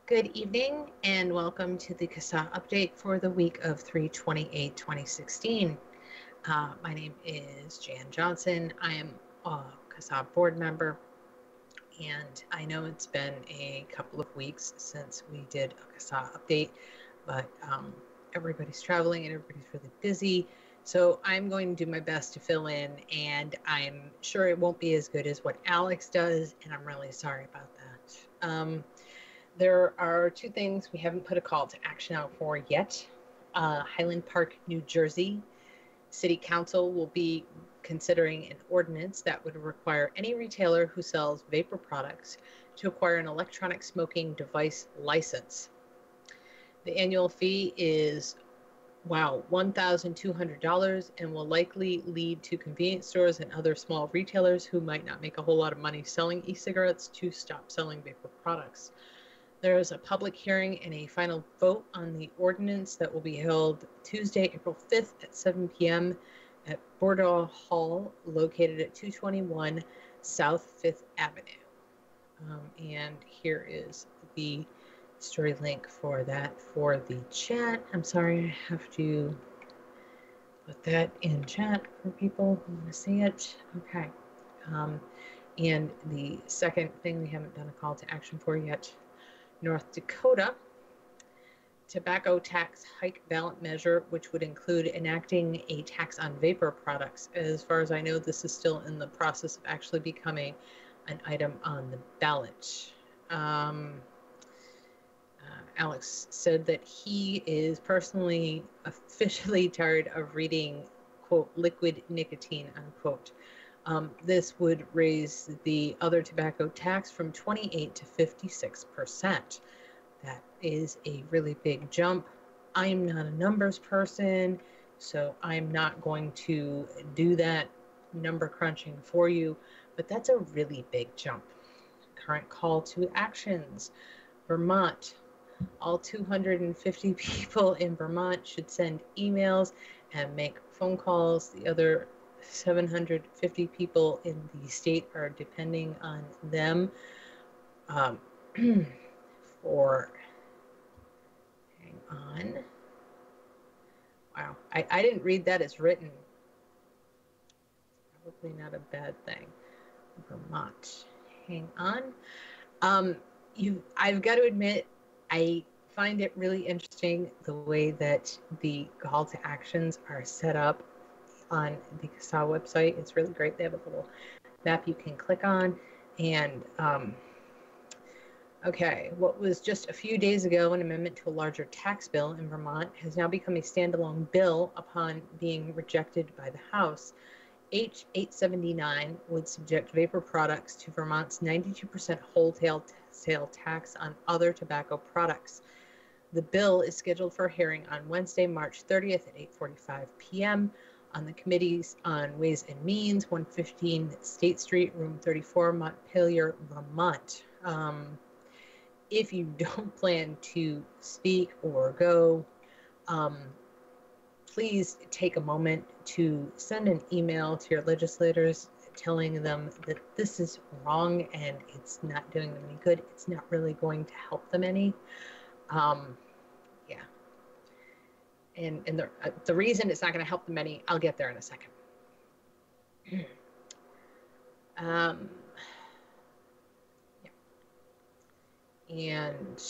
Good evening and welcome to the CASAA update for the week of 3/28/2016. My name is Jan Johnson. I am a CASAA board member, and I know it's been a couple of weeks since we did a CASAA update, but everybody's traveling and everybody's really busy. So I'm going to do my best to fill in, and I'm sure it won't be as good as what Alex does, and I'm really sorry about that. There are two things we haven't put a call to action out for yet. Highland Park, New Jersey. City Council will be considering an ordinance that would require any retailer who sells vapor products to acquire an electronic smoking device license. The annual fee is, $1,200 and will likely lead to convenience stores and other small retailers who might not make a whole lot of money selling e-cigarettes to stop selling vapor products. There is a public hearing and a final vote on the ordinance that will be held Tuesday, April 5th at 7 p.m. at Bordeaux Hall, located at 221 South 5th Avenue. And here is the story link for that for the chat. I'm sorry, I have to put that in chat for people who want to see it. Okay. And the second thing we haven't done a call to action for yet, North Dakota, tobacco tax hike ballot measure, which would include enacting a tax on vapor products. As far as I know, this is still in the process of actually becoming an item on the ballot. Alex said that he is personally officially tired of reading, quote, liquid nicotine, unquote. This would raise the other tobacco tax from 28 to 56%. That is a really big jump. I'm not a numbers person, so I'm not going to do that number crunching for you, but that's a really big jump. Current call to actions. Vermont. All 250 people in Vermont should send emails and make phone calls. The other 750 people in the state are depending on them for, hang on. Wow, I didn't read that as written. Probably not a bad thing. Vermont, hang on. I've got to admit, I find it really interesting the way that the call to actions are set up on the CASAA website. It's really great. They have a little map you can click on. And okay, what was just a few days ago an amendment to a larger tax bill in Vermont has now become a standalone bill upon being rejected by the House. H879 would subject vapor products to Vermont's 92% wholesale sale tax on other tobacco products. The bill is scheduled for a hearing on Wednesday, March 30th at 8:45 p.m. on the Committees on Ways and Means, 115 State Street, Room 34, Montpelier, Vermont. If you don't plan to speak or go, please take a moment to send an email to your legislators telling them that this is wrong and it's not doing them any good. It's not really going to help them any. Yeah. And the reason it's not going to help them any, I'll get there in a second. Yeah. And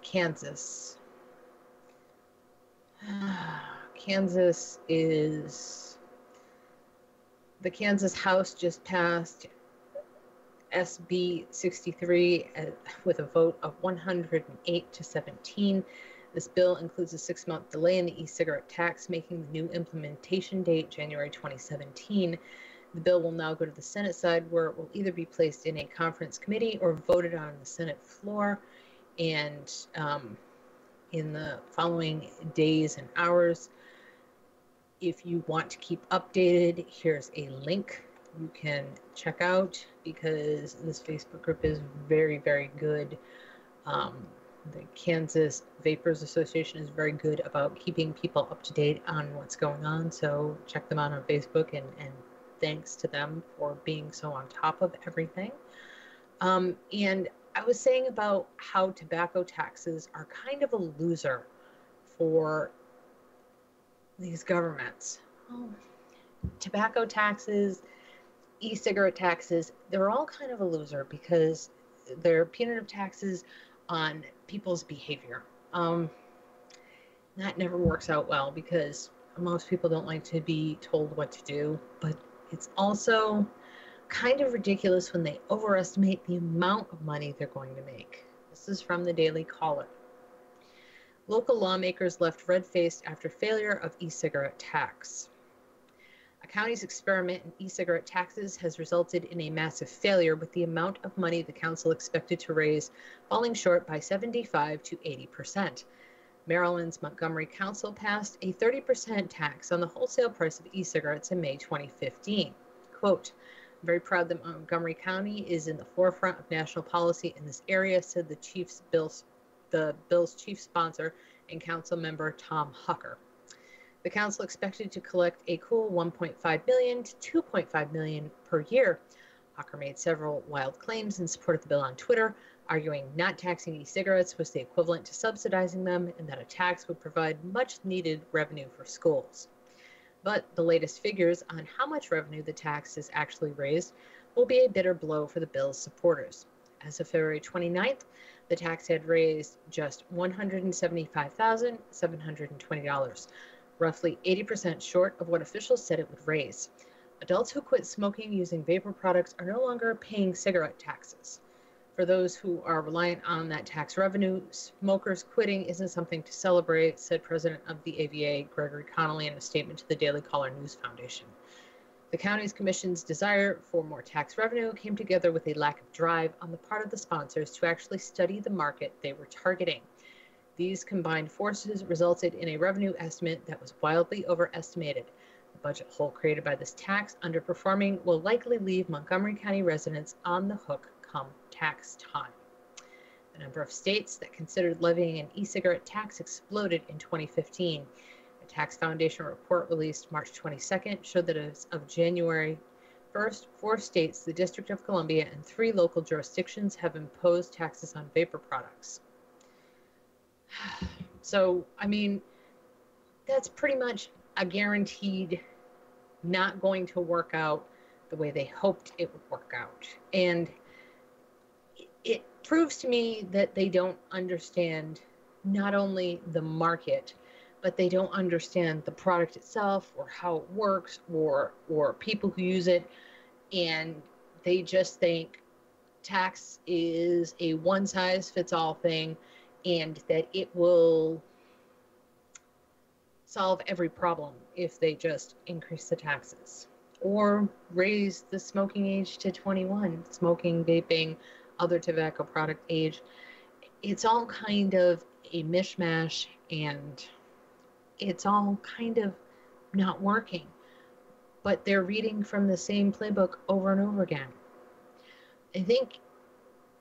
Kansas. Kansas is, the Kansas House just passed SB 63 with a vote of 108 to 17. This bill includes a 6-month delay in the e-cigarette tax, making the new implementation date January 2017. The bill will now go to the Senate side, where it will either be placed in a conference committee or voted on the Senate floor. And in the following days and hours, if you want to keep updated, here's a link you can check out, because this Facebook group is very, very good. The Kansas Vapers Association is very good about keeping people up to date on what's going on, so check them out on Facebook, and thanks to them for being so on top of everything. And I was saying about how tobacco taxes are kind of a loser for these governments. Well, tobacco taxes, e-cigarette taxes, they're all kind of a loser because they're punitive taxes on people's behavior. That never works out well because most people don't like to be told what to do, but it's also kind of ridiculous when they overestimate the amount of money they're going to make. This is from the Daily Caller. Local lawmakers left red-faced after failure of e-cigarette tax. A county's experiment in e-cigarette taxes has resulted in a massive failure, with the amount of money the council expected to raise falling short by 75 to 80%. Maryland's Montgomery Council passed a 30% tax on the wholesale price of e-cigarettes in May 2015. Quote, "I'm very proud that Montgomery County is in the forefront of national policy in this area," said the bill's chief sponsor and council member Tom Hucker. The council expected to collect a cool $1.5 million to $2.5 million per year. Hucker made several wild claims in support of the bill on Twitter, arguing not taxing e-cigarettes was the equivalent to subsidizing them and that a tax would provide much-needed revenue for schools. But the latest figures on how much revenue the tax has actually raised will be a bitter blow for the bill's supporters. As of February 29th, the tax had raised just $175,720, roughly 80% short of what officials said it would raise. Adults who quit smoking using vapor products are no longer paying cigarette taxes. For those who are reliant on that tax revenue, smokers quitting isn't something to celebrate, said President of the AVA, Gregory Connolly, in a statement to the Daily Caller News Foundation. The county's commission's desire for more tax revenue came together with a lack of drive on the part of the sponsors to actually study the market they were targeting. These combined forces resulted in a revenue estimate that was wildly overestimated. The budget hole created by this tax underperforming will likely leave Montgomery County residents on the hook come tax time. The number of states that considered levying an e-cigarette tax exploded in 2015. A Tax Foundation report released March 22nd showed that as of January 1st, 4 states, the District of Columbia, and 3 local jurisdictions have imposed taxes on vapor products. So, I mean, that's pretty much a guaranteed not going to work out the way they hoped it would work out. And it proves to me that they don't understand not only the market, but they don't understand the product itself or how it works or people who use it. And they just think tax is a one-size-fits-all thing and that it will solve every problem if they just increase the taxes or raise the smoking age to 21, smoking, vaping, other tobacco product age. It's all kind of a mishmash and it's all kind of not working, but they're reading from the same playbook over and over again. I think,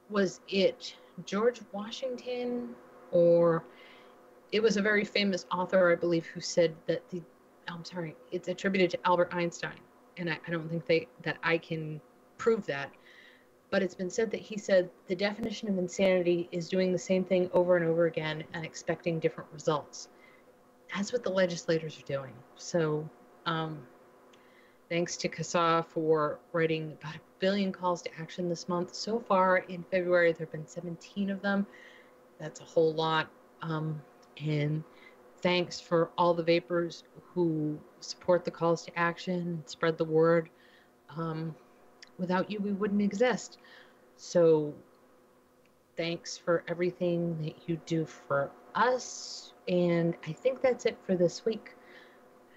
was it George Washington, or it was a very famous author, I believe, who said that it's attributed to Albert Einstein, and I don't think that I can prove that, but it's been said that he said the definition of insanity is doing the same thing over and over again and expecting different results. That's what the legislators are doing. So thanks to CASAA for writing about 1 billion calls to action this month. So far in February, there have been 17 of them. That's a whole lot. And thanks for all the vapors who support the calls to action, spread the word. Without you, we wouldn't exist. So thanks for everything that you do for us. And I think that's it for this week.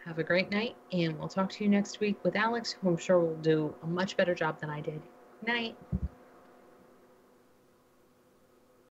Have a great night, and we'll talk to you next week with Alex, who I'm sure will do a much better job than I did. Night.